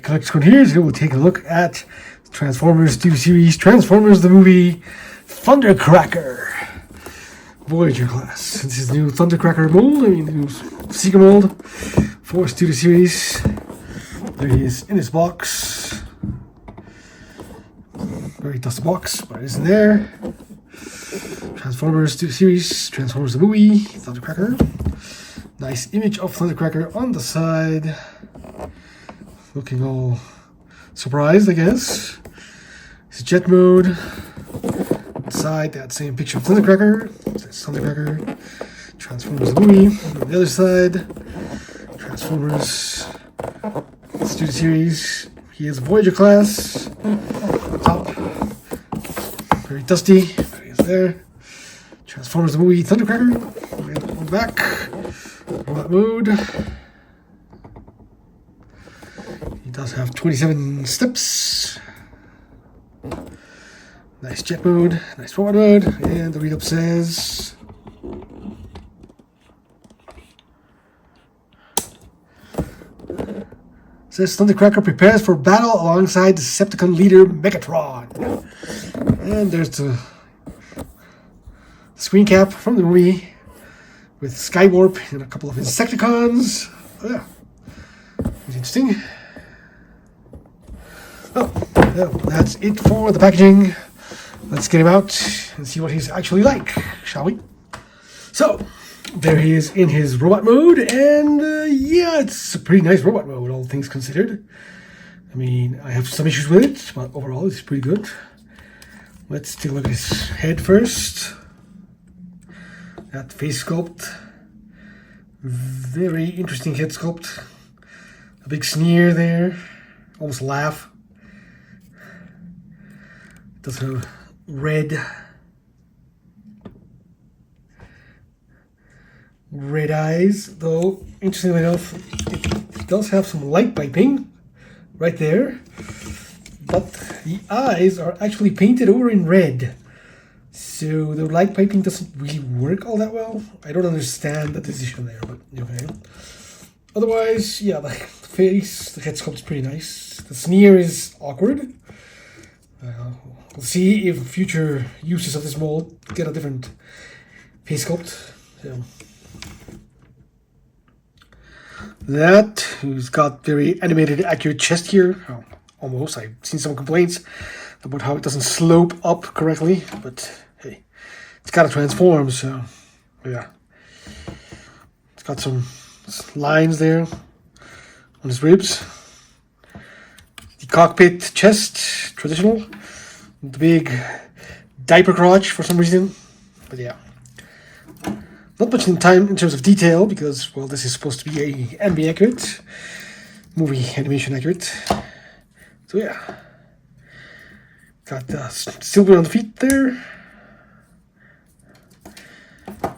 collector's code here, so we'll take a look at Transformers 2 series, Transformers the movie, Thundercracker, Voyager class. This is the new Thundercracker mold, the new Seekin mold for Studio Series. There he is in his box. Very dusty box, but it isn't there. Transformers 2 series, Transformers the movie, Thundercracker. Nice image of Thundercracker on the side. Looking all surprised, I guess. It's jet mode. Side, that same picture of Thundercracker. It's Thundercracker. Transformers the movie. On the other side, Transformers Studio Series. He is Voyager class. Top. Very dusty. There he is there. Transformers the movie, Thundercracker. And on the back. Robot mode. He does have 27 steps. Nice jet mode, nice robot mode, and the read-up says Thundercracker prepares for battle alongside Decepticon leader Megatron. And there's the screen cap from the movie with Skywarp and a couple of Insecticons. Oh yeah, it's interesting. Oh, that's it for the packaging. Let's get him out and see what he's actually like, shall we? So, there he is in his robot mode, and yeah, it's a pretty nice robot mode, all things considered. I mean, I have some issues with it, but overall it's pretty good. Let's take a look at his head first. That face sculpt. Very interesting head sculpt. A big sneer there, almost a laugh. It does have red eyes, though interestingly enough it does have some light piping right there, but the eyes are actually painted over in red, so the light piping doesn't really work all that well. I don't understand the decision there, but okay. Otherwise, yeah, the face, the head sculpt is pretty nice. The sneer is awkward. We'll see if future uses of this mold get a different face sculpt. So that, who's got very animated, accurate chest here. Oh, almost. I've seen some complaints about how it doesn't slope up correctly, but hey, it's got to transform. So yeah, it's got some lines there on his ribs. The cockpit chest, traditional. The big diaper crotch for some reason, but yeah, not much in terms of detail because, well, this is supposed to be a anime accurate, movie animation accurate. So yeah, got silver on the feet there,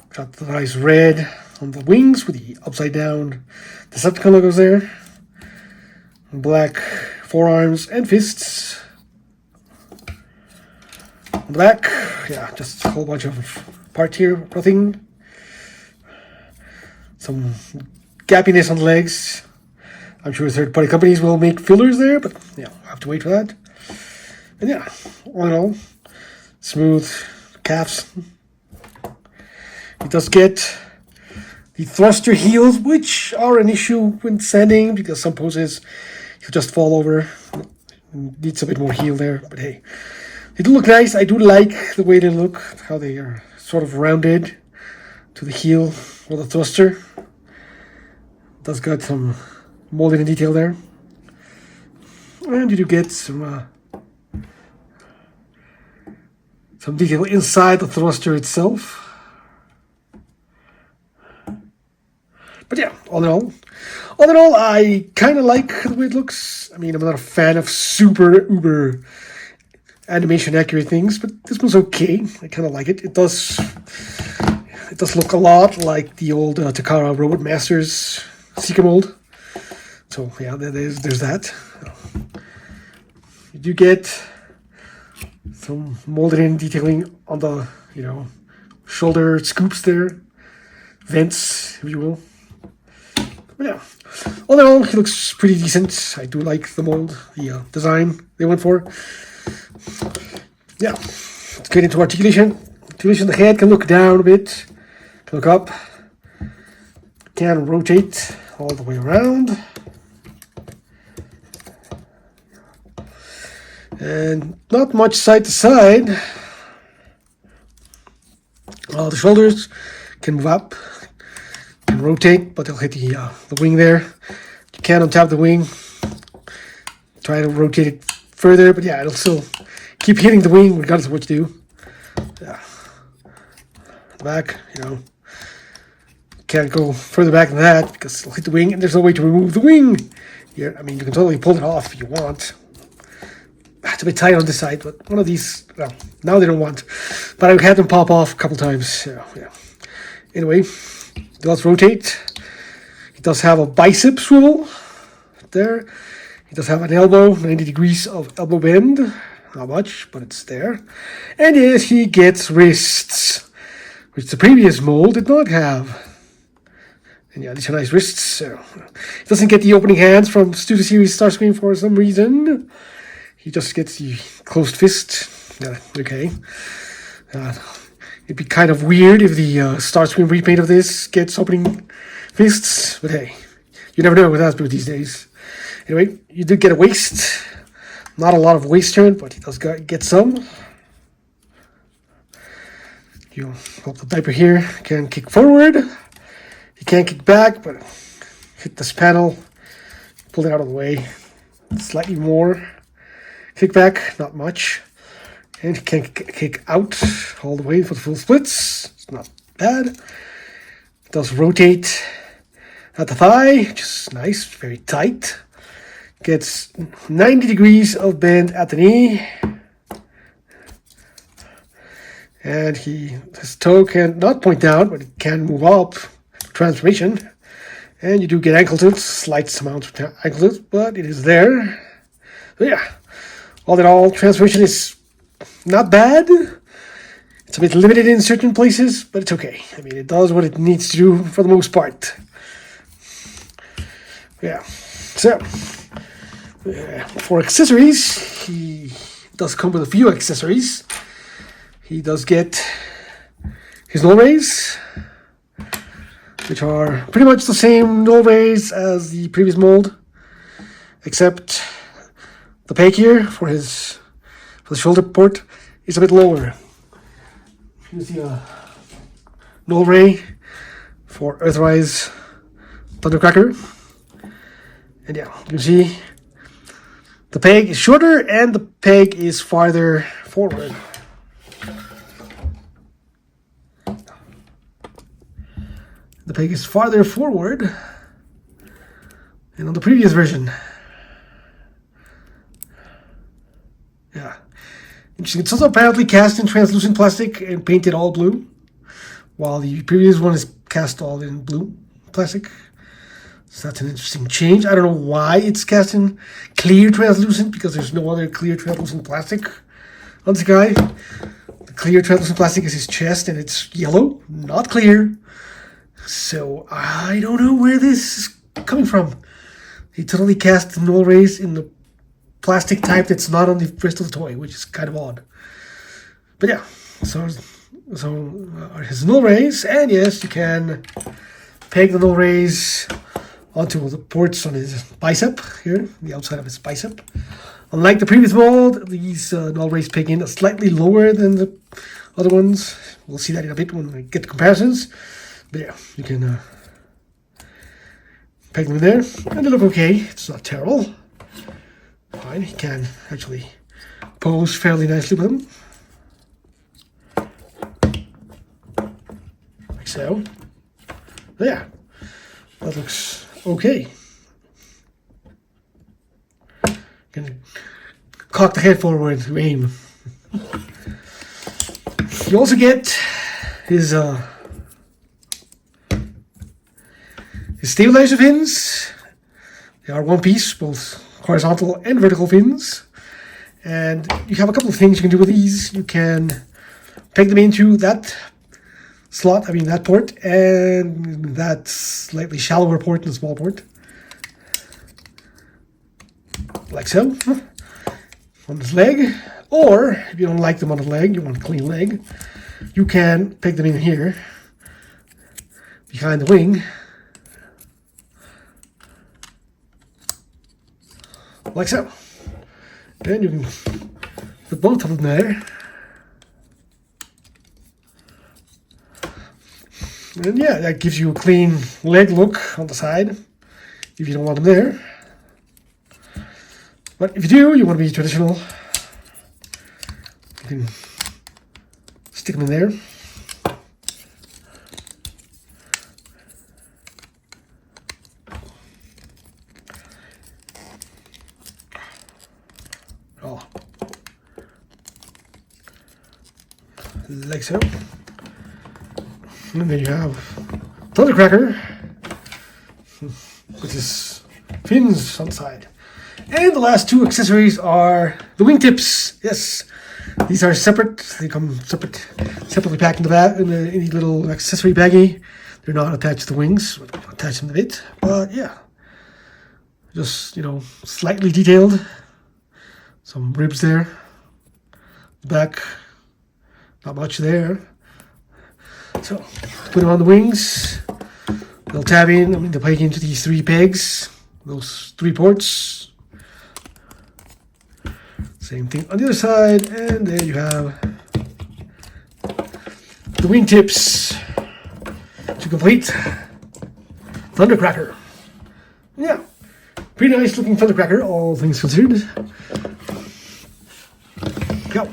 got the nice red on the wings with the upside down Decepticon logos there, black forearms and fists. On the back, yeah, just a whole bunch of parts here, nothing. Some gappiness on the legs. I'm sure third-party companies will make fillers there, but yeah, I'll have to wait for that. And yeah, all in all, smooth calves. It does get the thruster heels, which are an issue when sanding because some poses he'll just fall over. Needs a bit more heel there, but hey. They do look nice. I do like the way they look, how they are sort of rounded to the heel or the thruster. Does got some molding and detail there. And you do get some detail inside the thruster itself. But yeah, all in all, I kind of like the way it looks. I mean, I'm not a fan of super uber animation accurate things, but this one's okay. I kind of like it. It does look a lot like the old Takara Robot Masters Seekin mold. So yeah, there's that. You do get some molded in detailing on the shoulder scoops there, vents, if you will. But yeah, all in all, he looks pretty decent. I do like the mold, the design they went for. Yeah, let's get into articulation. Articulation, the head can look down a bit, can look up, can rotate all the way around. And not much side to side. The shoulders can move up, can rotate, but they'll hit the wing there. You can untap the wing, try to rotate it further, but yeah, it'll still keep hitting the wing regardless of what you do. Yeah. The back, can't go further back than that because it'll hit the wing, and there's no way to remove the wing. Here, I mean, you can totally pull it off if you want. It's a bit tight on this side, but one of these, well, now they don't want. But I've had them pop off a couple times. So, yeah. Anyway, it does rotate. It does have a bicep swivel there. It does have an elbow, 90 degrees of elbow bend. Not much, but it's there. And yes, he gets wrists, which the previous mold did not have. And yeah, these are nice wrists. So it doesn't get the opening hands from Studio Series Starscream for some reason. He just gets the closed fist. Yeah, okay. It'd be kind of weird if the Starscream repaint of this gets opening fists. But hey, you never know with Hasbro these days. Anyway, you do get a waist. Not a lot of waist turn, but he does get some. You hold the diaper here. Can kick forward. You can't kick back, but hit this panel. Pull it out of the way. Slightly more. Kick back, not much. And he can kick out all the way for the full splits. It's not bad. It does rotate at the thigh, which is nice, very tight. Gets 90 degrees of bend at the knee. And his toe can not point down, but it can move up. Transformation. And you do get ankle tilts, slight amount of ankle tilts, but it is there. So yeah. All in all, transformation is not bad. It's a bit limited in certain places, but it's okay. I mean, it does what it needs to do for the most part. Yeah. So, for accessories, he does come with a few accessories. He does get his null rays, which are pretty much the same null rays as the previous mold, except the peg here for the shoulder port is a bit lower. Here's the null ray for Earthrise Thundercracker. And yeah, you can see the peg is shorter and the peg is farther forward. The peg is farther forward than on the previous version. Yeah. Interesting. It's also apparently cast in translucent plastic and painted all blue, while the previous one is cast all in blue plastic. So that's an interesting change. I don't know why it's cast in clear translucent, because there's no other clear translucent plastic on this guy. The clear translucent plastic is his chest, and it's yellow, not clear. So I don't know where this is coming from. They totally cast the null rays in the plastic type that's not on the rest of the toy, which is kind of odd. But yeah, so are his null rays, and yes, you can peg the null rays onto the ports on his bicep here, the outside of his bicep. Unlike the previous mold, these null rays peg in slightly lower than the other ones. We'll see that in a bit when we get the comparisons. But yeah, you can peg them in there, and they look okay. It's not terrible. Fine, he can actually pose fairly nicely with them. Like so. But yeah, that looks okay. You can cock the head forward to aim. You also get his stabilizer fins. They are one piece, both horizontal and vertical fins, and you have a couple of things you can do with these. You can peg them into that slot, that port, and that slightly shallower port and the small port. Like so. On this leg. Or, if you don't like them on the leg, you want a clean leg, you can peg them in here, behind the wing. Like so. Then you can put both of them there. And yeah, that gives you a clean leg look on the side, if you don't want them there. But if you do, you want to be traditional, you can stick them in there. Oh. Like so. And then you have Thundercracker, which is fins on the side. And the last two accessories are the wingtips. Yes, these are separate. They come separately packed in the bag, in any little accessory baggie. They're not attached to the wings. Attach them to it, but yeah, just slightly detailed. Some ribs there. The back, not much there. So put them on the wings. They'll tab in. They'll plug into these 3 pegs. Those 3 ports. Same thing on the other side, and there you have the wingtips to complete Thundercracker. Yeah, pretty nice looking Thundercracker, all things considered. Go.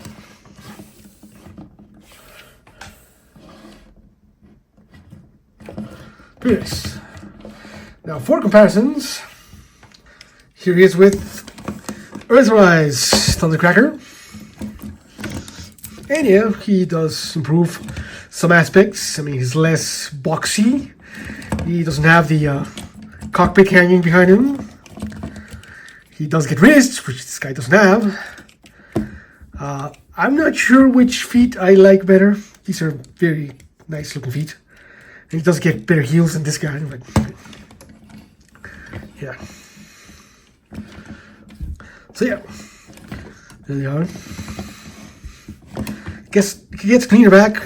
Pretty nice. Now for comparisons, here he is with Earthrise Thundercracker. And yeah, he does improve some aspects. He's less boxy. He doesn't have the cockpit hanging behind him. He does get wrists, which this guy doesn't have. I'm not sure which feet I like better. These are very nice looking feet. And he does get better heels than this guy. But yeah. So yeah, there they are. Guess he gets cleaner back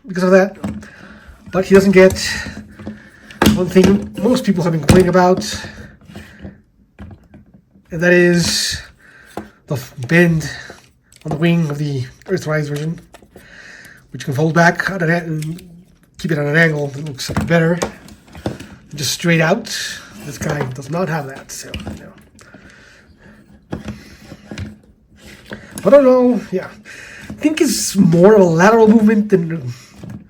because of that, but he doesn't get one thing most people have been complaining about, and that is the bend on the wing of the Earthrise version, which can fold back and keep it at an angle that looks a bit better. Just straight out. This guy does not have that, so But I don't know, yeah. I think it's more of a lateral movement than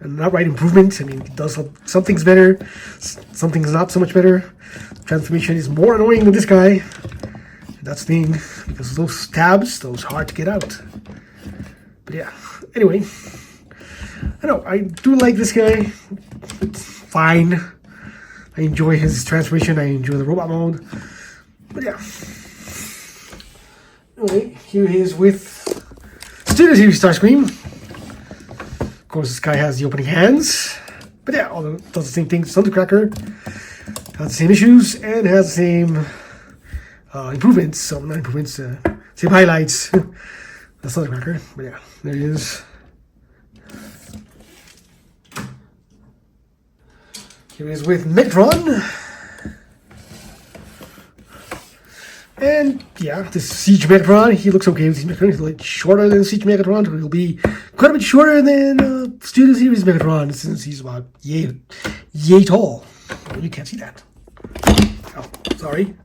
an outright improvement. It does some things better, some things not so much better. Transformation is more annoying than this guy. That's the thing, because those tabs, those hard to get out. But yeah, anyway. I know, I do like this guy. It's fine. I enjoy his transformation, I enjoy the robot mode. But yeah. Anyway, here he is with Studio Series Starscream. Of course, this guy has the opening hands. But yeah, although it does the same thing as Thundercracker. Has the same issues and has the same improvements. So, not improvements, same highlights as Thundercracker. But yeah, there he is. Here he is with Megatron. And yeah, this Siege Megatron, he looks okay with Siege Megatron. He's a little shorter than Siege Megatron. He'll be quite a bit shorter than Studio Series Megatron, since he's about yay tall. Oh, you can't see that. Oh, sorry.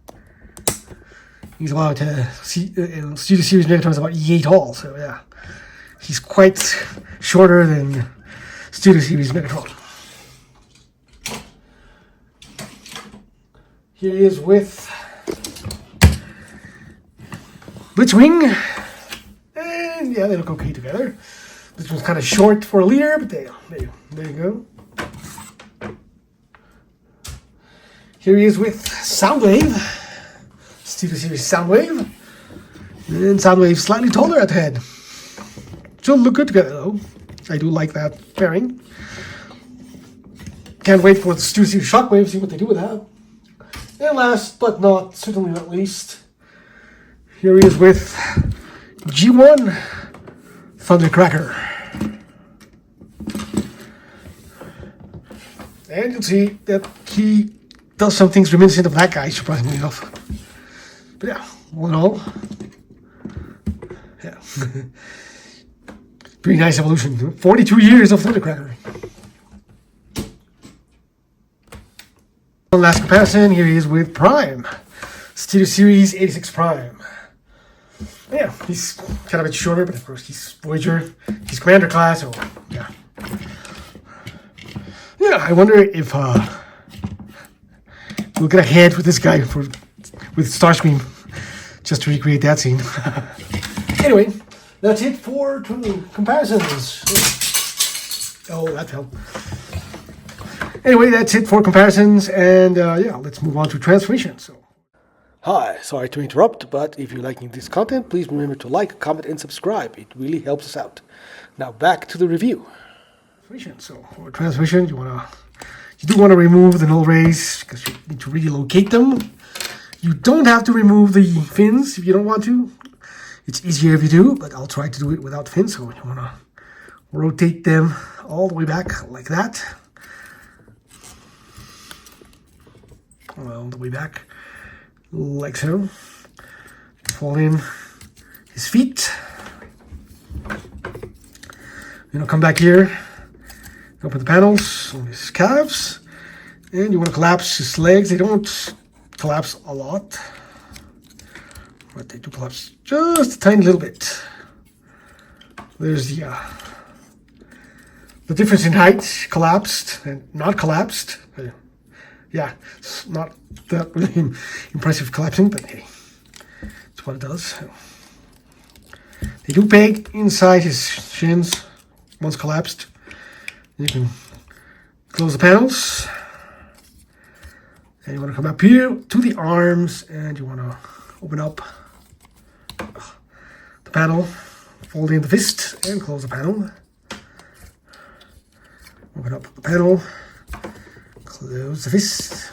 He's about Studio Series Megatron is about yay tall. So yeah, he's quite shorter than Studio Series Megatron. Here he is with Blitzwing, and yeah, they look okay together. This one's kind of short for a leader, but there you go. Here he is with Soundwave, Studio Series Soundwave, and Soundwave slightly taller at the head. Still look good together though. I do like that pairing. Can't wait for the Stu Series Shockwave, see what they do with that. And last but not, certainly not least, here he is with G1 Thundercracker. And you'll see that he does some things reminiscent of that guy, surprisingly enough. But yeah, all in all, yeah. Pretty nice evolution. 42 years of Thundercracker. One last comparison, here he is with Prime. Stereo Series 86 Prime. Yeah, he's kind of a bit shorter, but of course he's Voyager. He's Commander class, so yeah. Yeah, I wonder if we'll get ahead with this guy with Starscream, just to recreate that scene. Anyway, that's it for comparisons. Oh, that fell. Anyway, that's it for comparisons, and yeah, let's move on to transformation. So, hi, sorry to interrupt, but if you're liking this content, please remember to like, comment, and subscribe. It really helps us out. Now back to the review. So for transmission, you do want to remove the null rays because you need to relocate them. You don't have to remove the fins if you don't want to. It's easier if you do, but I'll try to do it without fins. So you want to rotate them all the way back like that. All the way back like so. Fold in his feet. Come back here. Open the panels on his calves, and you want to collapse his legs. They don't collapse a lot, but they do collapse just a tiny little bit. There's the difference in height, collapsed and not collapsed. Yeah, it's not that really impressive collapsing, but hey, that's what it does. They do peg inside his shins once collapsed. You can close the panels, and you want to come up here to the arms, and you want to open up the panel, fold in the fist, and close the panel. Open up the panel, close the fist,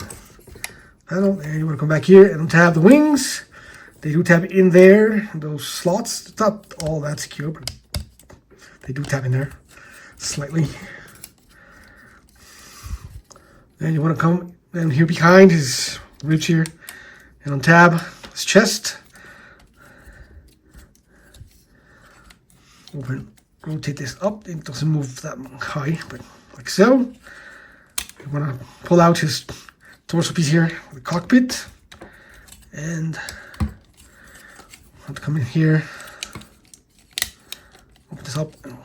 panel, and you want to come back here and tab the wings. They do tab in there, those slots. It's not all that secure, but they do tab in there slightly. And you want to come down here behind his ribs here and untab his chest. Rotate this up. It doesn't move that high, but like so. You want to pull out his torso piece here, the cockpit, and want to come in here, open this up, and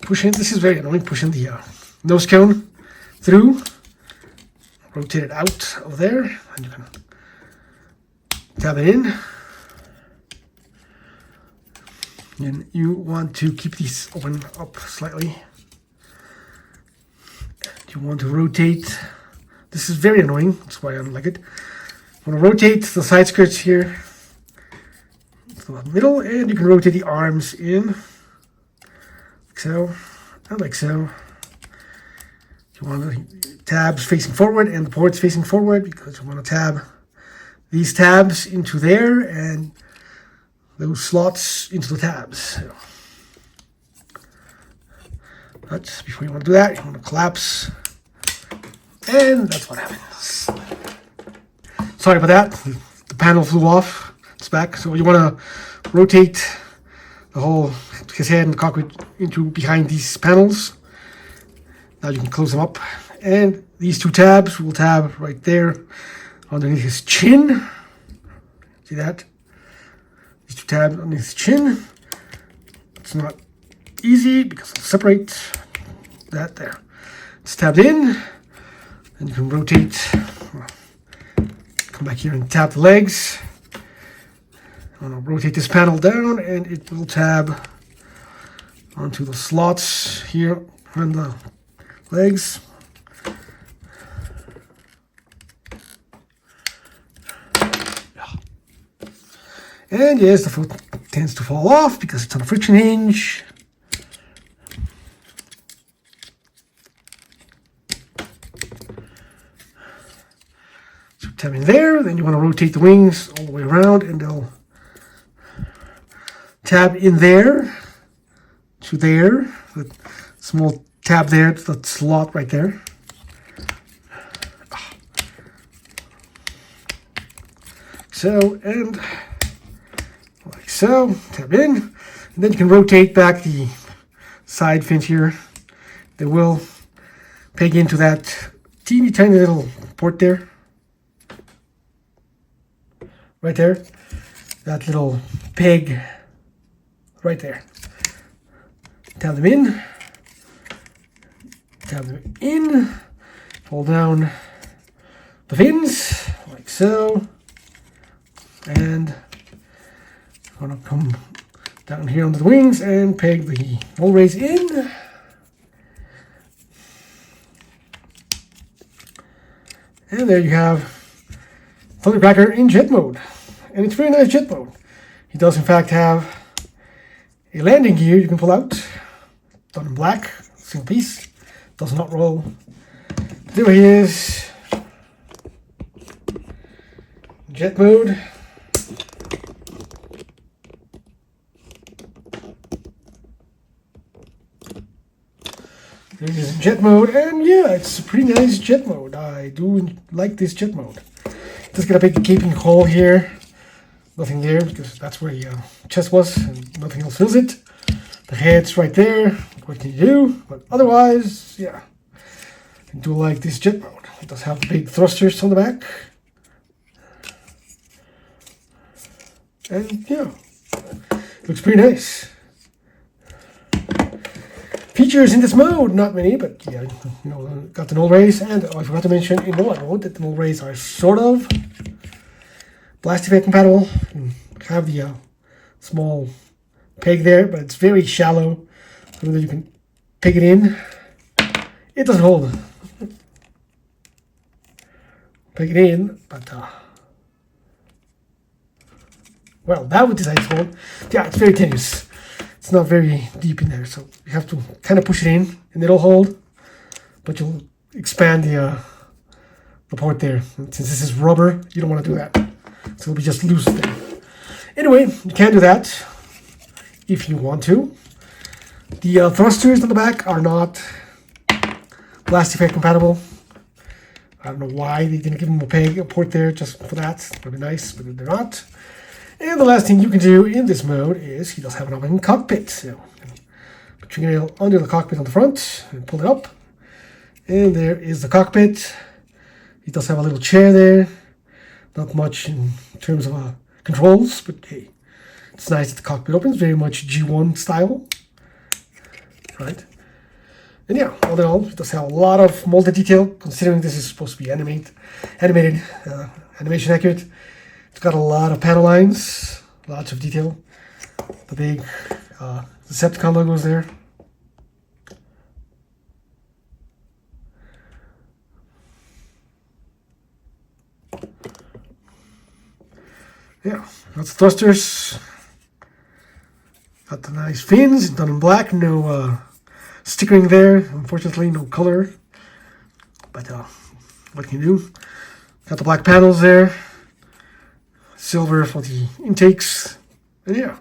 push in. This is very annoying, pushing the nose cone through, rotate it out of there, and you can tab it in. And you want to keep these open up slightly. You want to rotate. This is very annoying, that's why I don't like it. You want to rotate the side skirts here to the middle, and you can rotate the arms in, like so, and like so. You want the tabs facing forward and the ports facing forward because you want to tab these tabs into there and those slots into the tabs. But before you want to do that, you want to collapse, and that's what happens. Sorry about that. The panel flew off. It's back. So you want to rotate the whole his head and the cockpit into behind these panels. Now you can close them up, and these two tabs will tab right there underneath his chin. See that? These two tabs underneath his chin. It's not easy because I'll separate that there. It's tabbed in, and you can rotate. Come back here and tab the legs. I'm going to rotate this panel down, and it will tab onto the slots here on the legs. And yes, the foot tends to fall off because it's on a friction hinge. tab in there. Then you want to rotate the wings all the way around, and they'll tab in there to there. That small tab there, that slot right there. So, and like so, tab in, and then you can rotate back the side fins here. They will peg into that teeny tiny little port there. Right there. That little peg right there. Tab them in. Tab them in. Pull down the fins like so. And I'm going to come down here onto the wings and peg the roll race in. And there you have Thundercracker in jet mode. And it's very nice jet mode. He does in fact have a landing gear you can pull out. Done in black, single piece. Does not roll. There he is. Jet mode. There it is in jet mode, and yeah, it's a pretty nice jet mode. I do like this jet mode. Just got a big gaping hole here. Nothing there, because that's where the chest was, and nothing else fills it. The head's right there. What can you do? But otherwise, yeah. I do like this jet mode. It does have big thrusters on the back. And yeah, looks pretty nice. Features in this mode, not many, but yeah, you know, got the null rays, and I forgot to mention in mode mode that the null rays are sort of blast effect compatible. You have the small peg there, but it's very shallow, so that you can peg it in. It doesn't hold. Peg it in, but well, that would decide to hold. Yeah, it's very tenuous. It's not very deep in there, so you have to kind of push it in, and it'll hold. But you'll expand the port there. And since this is rubber, you don't want to do that. So it'll be just loose there. Anyway, you can do that if you want to. The thrusters on the back are not blast effect compatible. I don't know why they didn't give them a port there just for that. That'd be nice, but they're not. And the last thing you can do in this mode is he does have an open cockpit. So put your nail under the cockpit on the front and pull it up. And there is the cockpit. He does have a little chair there. Not much in terms of controls, but hey, it's nice that the cockpit opens. Very much G1 style. Right? And yeah, all in all, it does have a lot of molded detail, considering this is supposed to be animated, animation accurate. It's got a lot of panel lines, lots of detail. The big Decepticon logos there. Yeah, lots of thrusters. Got the nice fins, done in black. No stickering there, unfortunately, no color. But what can you do? Got the black panels there. Silver for the intakes, and yeah,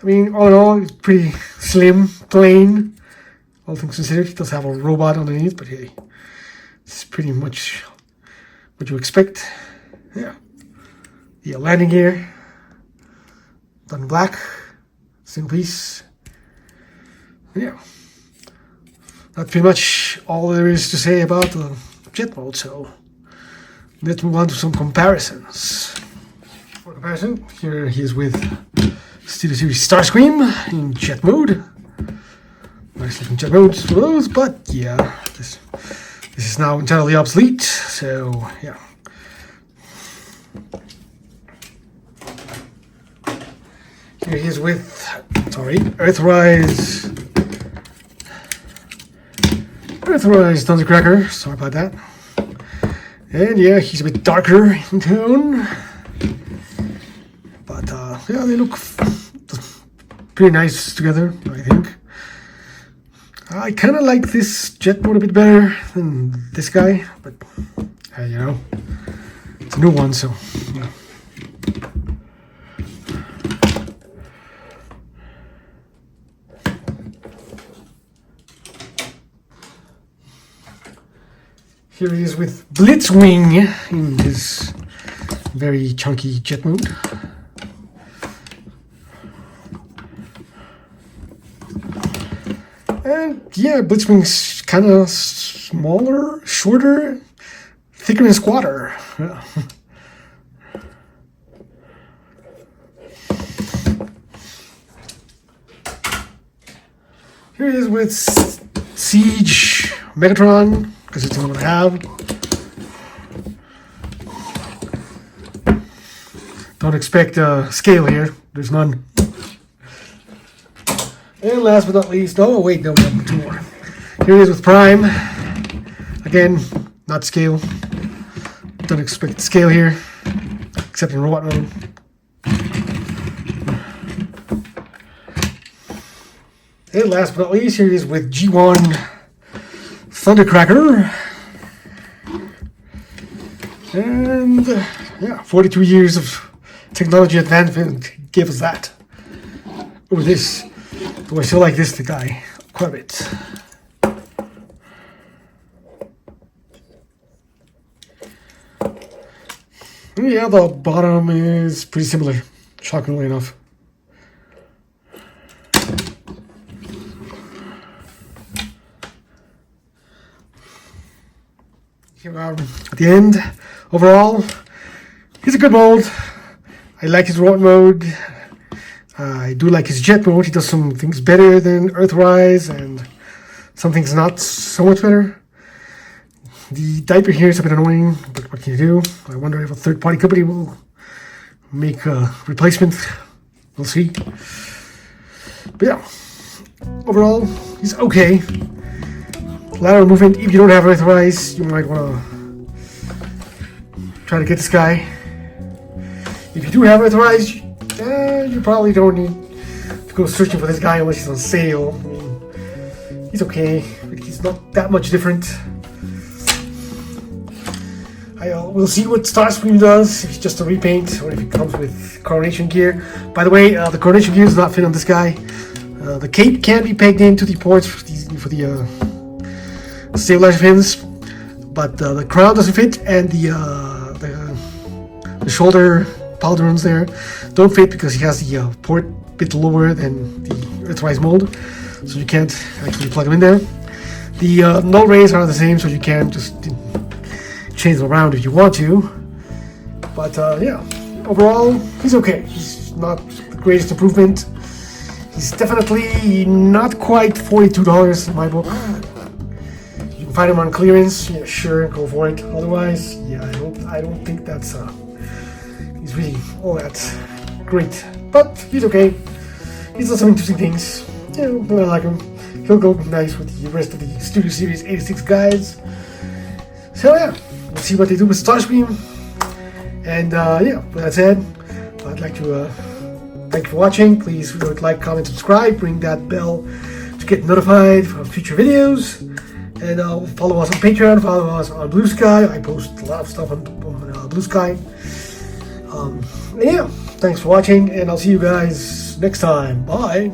I mean, all in all, it's pretty slim, plain, all things considered. It does have a robot underneath, but hey, it's pretty much what you expect. Yeah, the landing gear, done in black, single piece. Yeah, that's pretty much all there is to say about the jet mode, so let's move on to some comparisons. For comparison, here he is with Studio Series Starscream in jet mode. Nice looking jet modes for those, but yeah, this is now entirely obsolete, so yeah. Here he is with, Earthrise Thundercracker, sorry about that. And yeah, he's a bit darker in tone. But yeah, they look pretty nice together, I think. I kind of like this jet mode a bit better than this guy, but you know, it's a new one, so you know. Here he is with Blitzwing in his very chunky jet mode. And yeah, Blitzwing's kind of smaller, shorter, thicker and squatter. Yeah. Here he is with Siege Megatron, because it's the one I have. Don't expect scale here. There's none. And last but not least, oh wait, no, two more. Here he is with Prime. Again, not scale. Don't expect scale here, except in robot mode. And last but not least, here he is with G1 Thundercracker. And yeah, 42 years of technology advancement gave us that. Over this. Though I still like this the guy quite a bit. Yeah, the bottom is pretty similar, shockingly enough. Here we are at the end. Overall, he's a good mold. I like his robot mode. I do like his jet mode. He does some things better than Earthrise, and some things not so much better. The diaper here is a bit annoying, but what can you do? I wonder if a third-party company will make a replacement. We'll see. But yeah, overall, he's okay. Lateral movement, if you don't have Earthrise, you might want to try to get this guy. If you do have Earthrise, you probably don't need to go searching for this guy unless he's on sale. I mean, he's okay, but he's not that much different. We'll see what Starscream does, if it's just a repaint or if it comes with coronation gear. By the way, the coronation gear does not fit on this guy. The cape can be pegged into the ports for the stabilizer fins, but the crown doesn't fit, and the shoulder pauldrons there don't fit because he has the port a bit lower than the Earthrise mold, so you can't actually plug them in there. The null rays are the same, so you can just change them around if you want to. But yeah, overall, he's okay. He's not the greatest improvement. He's definitely not quite $42 in my book. You can find him on clearance. Yeah, sure, go for it. Otherwise, yeah, I don't think that's he's really all that great. But he's okay. He's done some interesting things. Yeah, I like him. He'll go nice with the rest of the Studio Series 86 guys. So yeah, we'll see what they do with Starscream. And yeah, with that said, I'd like to thank you for watching. Please like, comment, subscribe, ring that bell to get notified of future videos. And follow us on Patreon, follow us on Blue Sky. I post a lot of stuff on Blue Sky. And yeah, thanks for watching, and I'll see you guys next time. Bye.